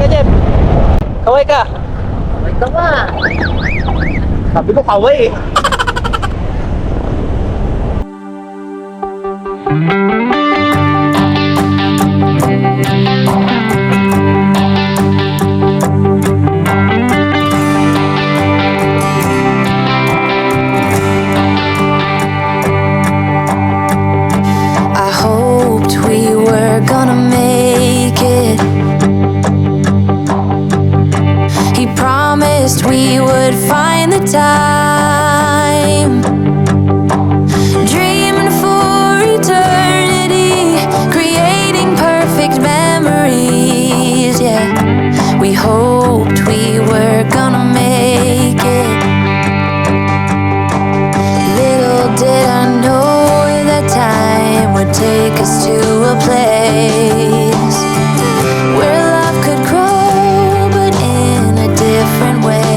ka, Jeff. Kaway ka. Kaway ka ba? Sabi ko kaway eh. We would find the time, dreaming for eternity, creating perfect memories. Yeah, we hoped we were gonna make it. Little did I know that time would take us to a place where love could grow, but in a different way.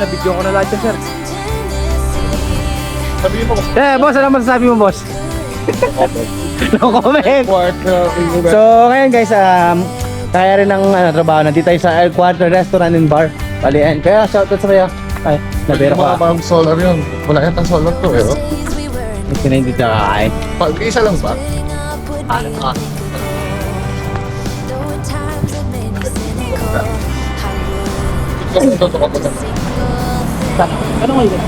Nabidyo ko na lahat yan, sir. Sabi mo, boss. Boss, ano masasabi mo, boss? No comment. So, ngayon guys, kaya rin ng trabaho. Nandito tayo sa El Cuarto Restaurant and Bar. Balian. Kaya, shoutout sa kaya. Ay, nabira ko. Mga solar yun. Wala yata solar to eh. Gusto na hindi tayo kakain. Pag-isa lang ba? Ano ka? Ano nga yun?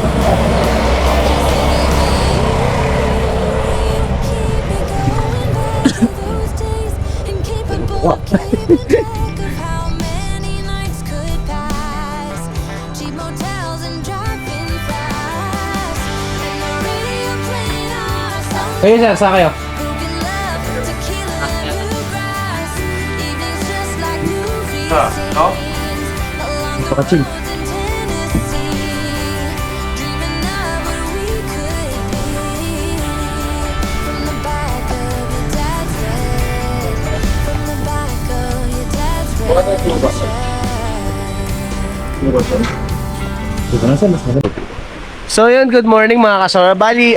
Kayo sir, saan kayo? No? Ito ka ching. So yun, good morning mga kasama. Bali,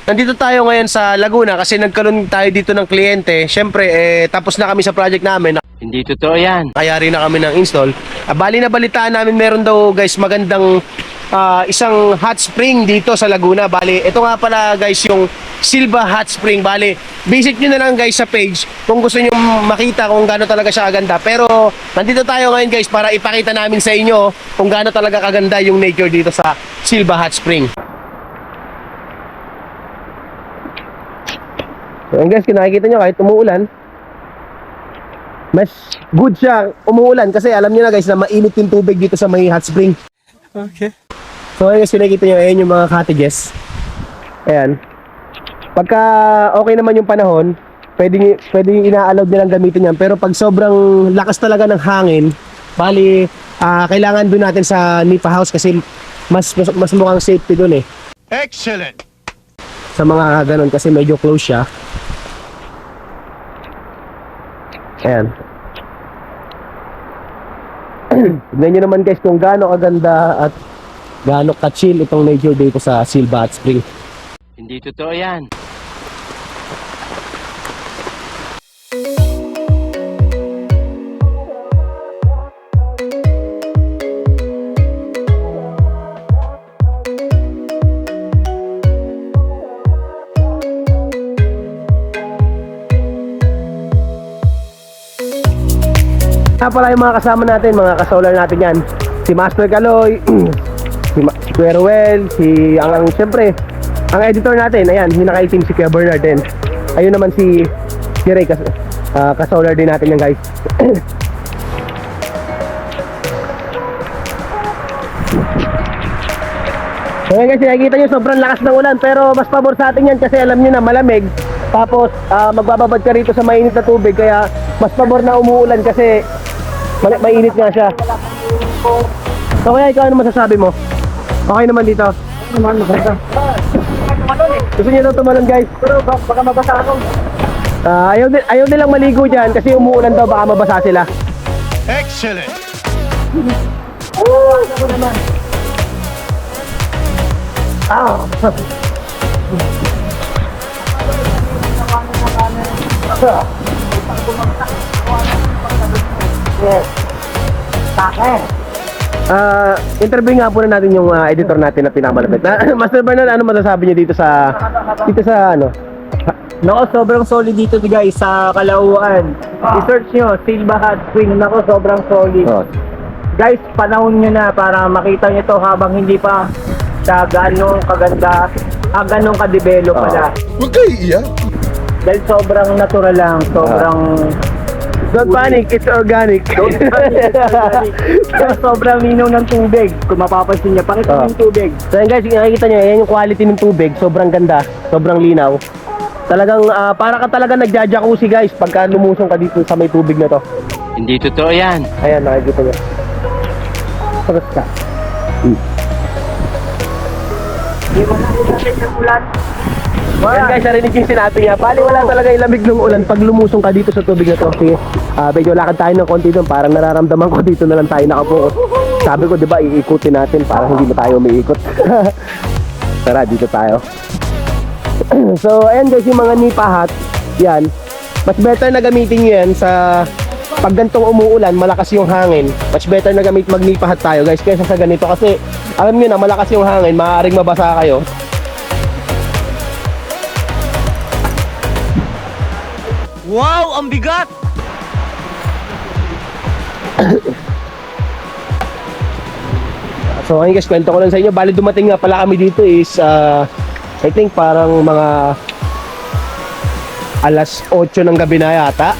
nandito tayo ngayon sa Laguna kasi nagkaroon tayo dito ng kliyente. Siyempre, tapos na kami sa project namin. Hindi totoo yan. Kaya rin na kami ng install. Bali, nabalitaan namin meron daw guys magandang isang hot spring dito sa Laguna. Bali, ito nga pala guys yung Silva Hot Spring. Bali, visit nyo na lang guys sa page kung gusto nyo makita kung gaano talaga siya kaganda. Pero nandito tayo ngayon guys para ipakita namin sa inyo kung gaano talaga kaganda yung nature dito sa Silva Hot Spring. So guys, kung nakikita nyo kahit umuulan, mas good siya umuulan kasi alam niyo na guys na mainit yung tubig dito sa may hot spring. Okay. So ayun guys, nakikita nyo, ayan yung mga cottages. Ayan. Pagka okay naman yung panahon, pwede ina-allowed nilang gamitin yan. Pero pag sobrang lakas talaga ng hangin, bali, kailangan doon natin sa Nipa House kasi mas mukhang safety doon eh. Excellent! Sa mga ganun kasi medyo close siya. Ayan. Tignan nyo naman guys kung gaano kaganda at gaano ka-chill itong nature dito sa Silva Hot Spring. Hindi totoo yan. Pala yung mga kasama natin, mga ka-solar natin yan. Si Master Kaloy, si Kuya Ruel, siyempre, ang editor natin, ayan, yung naka-team si Kuya Bernard din. Ayun naman si Ray, ka-solar din natin yan guys. So guys, nakikita nyo sobrang lakas ng ulan, pero mas pabor sa atin yan kasi alam nyo na malamig. Tapos magbababad ka rito sa mainit na tubig, kaya mas pabor na umuulan kasi mainit nga siya. So kaya ikaw, ano masasabi mo? Okay naman dito? Naman, maganda. Gusto niyo daw tumalon guys? Pero baka mabasa ako. Ayaw nilang maligo dyan kasi umuulan daw, baka mabasa sila. Excellent! Ako naman. Yes. Interview nga po na natin yung editor natin na pinakamalapit. Master Bernard, ano masasabi niyo dito sa ano? Nako, sobrang solid dito guys sa Kalauan. I-search nyo, Silva Hot Spring. Nako, sobrang solid. Oh. Guys, panahon nyo na para makita nyo to habang hindi pa sa ganong kaganda, ganong ka-develop pala. Huwag kayo iiyak. Dahil sobrang natural lang, sobrang... Don't panic, it's organic. Don't panic, it's organic. Kaya sobrang linaw ng tubig. Kung mapapansin nyo, pakita mo yung tubig. So yan guys, nakikita nyo, yan yung quality ng tubig. Sobrang ganda, sobrang linaw. Talagang, para ka talaga nagja-jacuzzi guys pagka lumusong ka dito sa may tubig na to. Hindi totoo yan. Ayan, nakikita nyo. Sarap ka. Yan guys, narinig yung sinabi niya. Bali wala talaga yung lamig ng ulan pag lumusong ka dito sa tubig na to. Kasi medyo lakad tayo ng konti doon. Parang nararamdaman ko dito na lang tayo nakapokus. Sabi ko, di ba, iikutin natin para hindi na tayo umiikot. Tara, dito tayo. So, ayan guys, yung mga Nipa Hot. Yan. Mas better na gamitin nyo yan sa pag gantong umuulan, malakas yung hangin. Much better na mag-Nipa Hot tayo guys kaysa sa ganito. Kasi alam nyo na, malakas yung hangin, maaaring mabasa kayo. Wow, ang bigat! So ayun guys, kwento ko lang sa inyo. Bali dumating nga pala kami dito is I think parang mga alas 8 ng gabi na yata.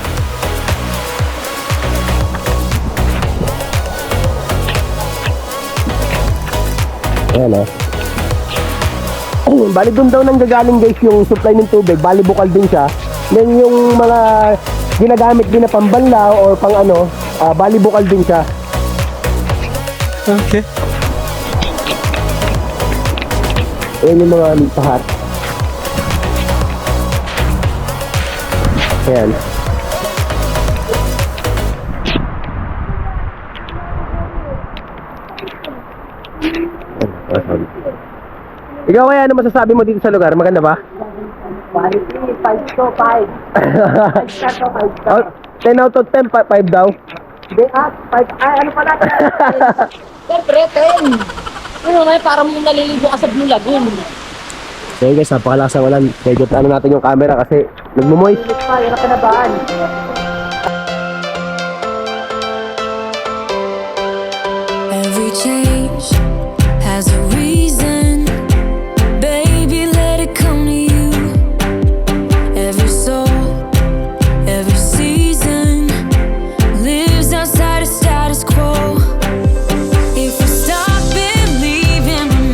Ayan bali doon daw nang gagaling guys yung supply ng tubig. Bali bukal din siya. Then yung mga ginagamit din na pambanlaw or pang ano, bali bukal din siya. Okay. Ayan yung mga Nipa Hot. Ayan. Ikaw kaya, ano masasabi mo dito sa lugar? Maganda ba? Quality, 5 to 5. 5 star to 5 star. 10 out of 10, 5 daw. Hindi, 5. Ay, ano pala? Siyempre, 10. Ano may parang yung naliligo ka sa Blue Lagoon. So guys, napakalakas ang ulan. Medyo ano natin yung camera kasi nagmumoist. Ay, ano kanabaan? Every change has a reason. Baby, let it come to you. Every soul, every season lives outside of status quo. If we stop believing we're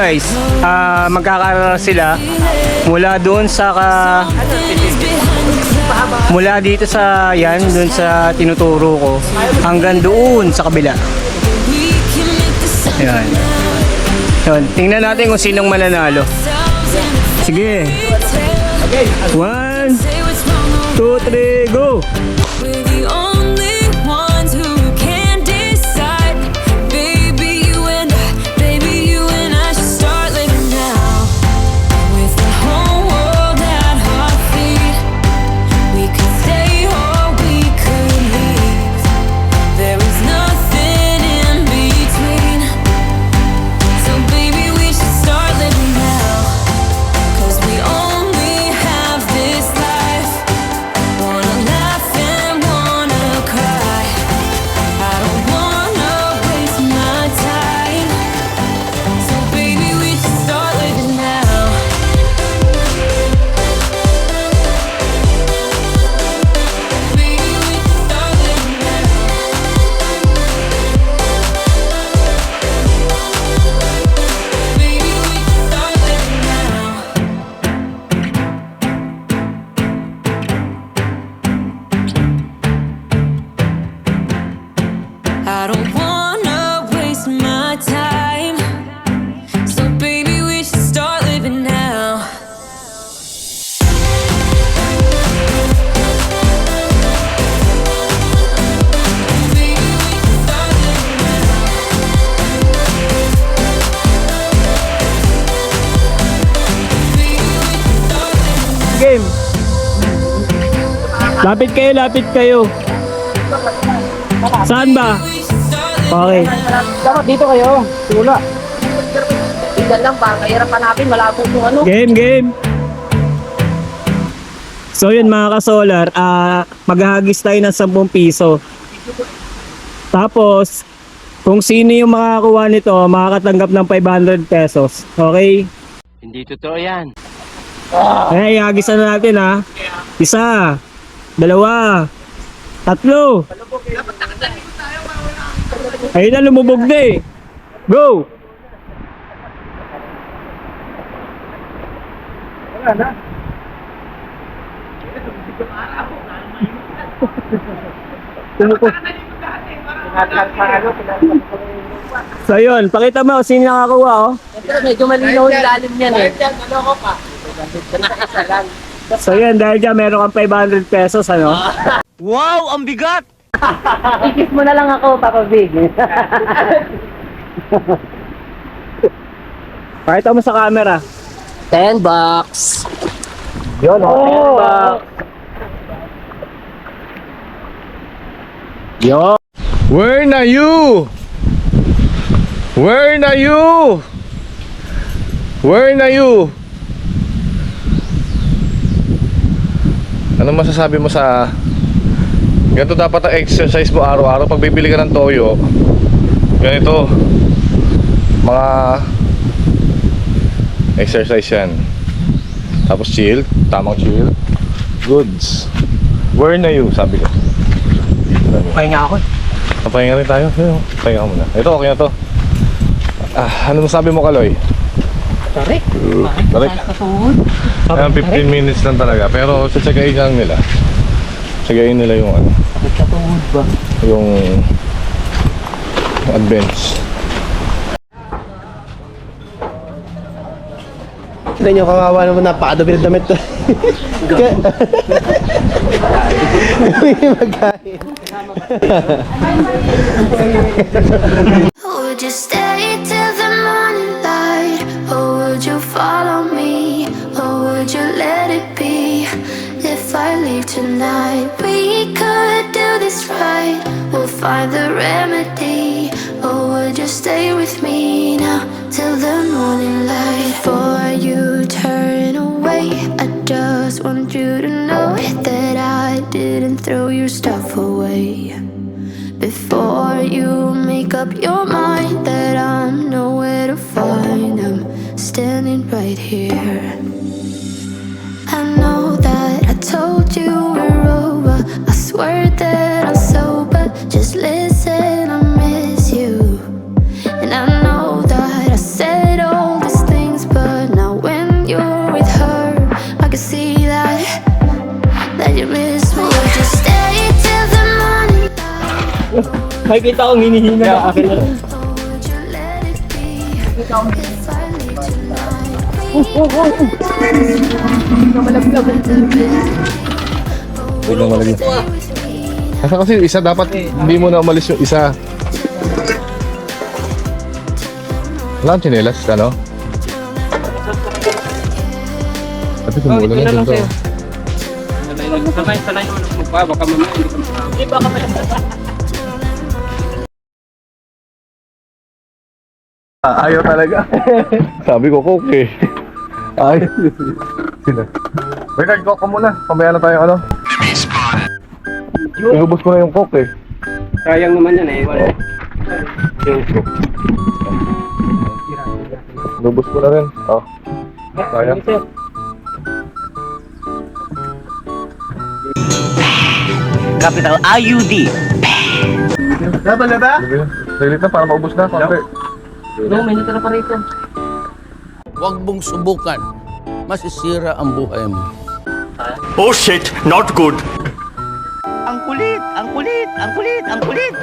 guys, magkakaroon sila mula doon sa mula dito sa yan, doon sa tinuturo ko hanggang doon sa kabila. Yan. Yan. Tingnan natin kung sinong mananalo. Sige. 1, 2, 3, go! We're the only ones who can decide. Baby, you and I should start living now. With the whole world at our feet, we could stay or we could leave. There is nothing in between. So baby, we should start living now. 'Cause we only have this life. Wanna laugh and wanna cry. I don't wanna waste my time. So baby, we should start living now. Baby, we should start living now. Baby, we should start living now. I don't wanna waste my time. So baby, we should start living now. Baby, we should start living now. Baby, we should start living Game. Lapit kayo. Saan ba? Okay. Dapat dito kayo. Tula. Tingnan lang ba, kahirapan natin, malabo kung ano. Game. So yun mga ka-solar, maghahagis tayo ng 10 piso. Tapos, kung sino yung makakakuha nito, makakatanggap ng 500 pesos. Okay? Hindi totoo yan. Ay, hagisan na natin ha. 1, 2, 3. Ayun na, lumubog na eh. Go! So yun, pakita mo sino nakakuha oh. Medyo malinaw yung lalim niyan eh. So yun, dahil dyan meron kang 500 pesos ano. Wow, ang bigat! Ikis mo na lang ako, Papa Big. Pakita mo sa camera. 10 bucks. Yun oh, 10 bucks. Yo. Where na you? Where na you? Where na you? Ano masasabi mo sa ganito dapat ang exercise mo araw-araw pag bibili ka ng toyo? Ganito mga exercise yan. Tapos chill, tamang chill. Goods. Where na you? Sabi ko. Pahinga ako. Pahinga rin tayo. Pahinga muna. Ito okay na to. Ano masabi mo, Kaloy? Tarik. Tarik. Ayan, 15 minutes lang talaga. Pero tsagain lang nila. Tsagain nila yung ano. Nagkatuhod ba? Yung advance. Tignan nyo, kawawa naman, napakadumi ng damit to. Magkain. Would you stay till the morning light? Or would you follow me? Or would you let it be? If I leave tonight, we could do this right. We'll find the remedy. Or would you stay with me now till the morning light? Before you turn away, I just want you to know that I didn't throw your stuff away. Before you make up your mind that I'm nowhere to find, I'm standing right here. I know that I told you we're over. I swear that I'm sober. Just listen, I miss you. And I know that I said all this May kita akong hinihina. Would you let it be if I leave Hindi na malagyan. Kasi kasi yung isa dapat hindi mo na umalis yung isa. Wala ang tsinelas, ano? Tapi tumulo na dito. Sanay mo na magpa, baka mamaya hindi ka makakapit. Hindi baka Ayaw talaga. Sabi ko, coke eh. Ayaw. Wait, nag-coke ka muna. Pamaya na tayo ano. Inubos ko na yung coke eh. sayang naman yan eh. Wala. Inubos ko na rin. Oh. Sayang. Capital IUD. Laban na ba? Saglit na para maubos na. Konti. No, may natira pa rito. Huwag mong subukan. Masisira ang buhay mo. Oh shit, not good. Ang kulit, ang kulit, ang kulit, ang kulit.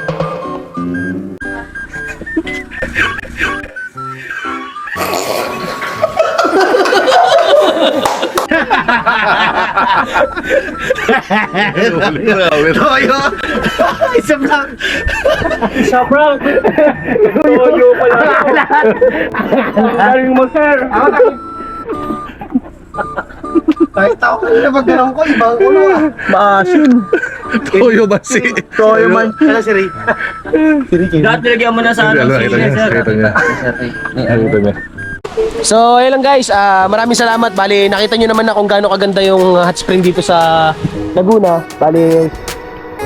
Toyo! Isa lang! Sobrang! Toyo pala ako. Galing mo, sir. Kahit tao kanina pag ganun ko, ibang ulo ah. Maasin. Toyo ba si? Toyo man. Ano si Ray? Lahat nilagyan mo na sa ano. Nakita niya. Nakita niya. Nakita niya. So, ayun lang guys, maraming salamat. Bali, nakita nyo naman na kung gaano kaganda yung hot spring dito sa Laguna. Bali,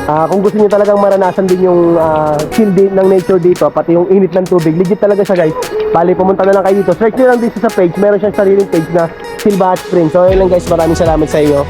kung gusto nyo talagang maranasan din yung chill din ng nature dito, pati yung init ng tubig, legit talaga siya guys. Bali, pumunta na lang kayo dito. Search nyo lang dito sa page, meron siyang sariling page na Silva Hot Spring. So, ayun lang guys, maraming salamat sa inyo.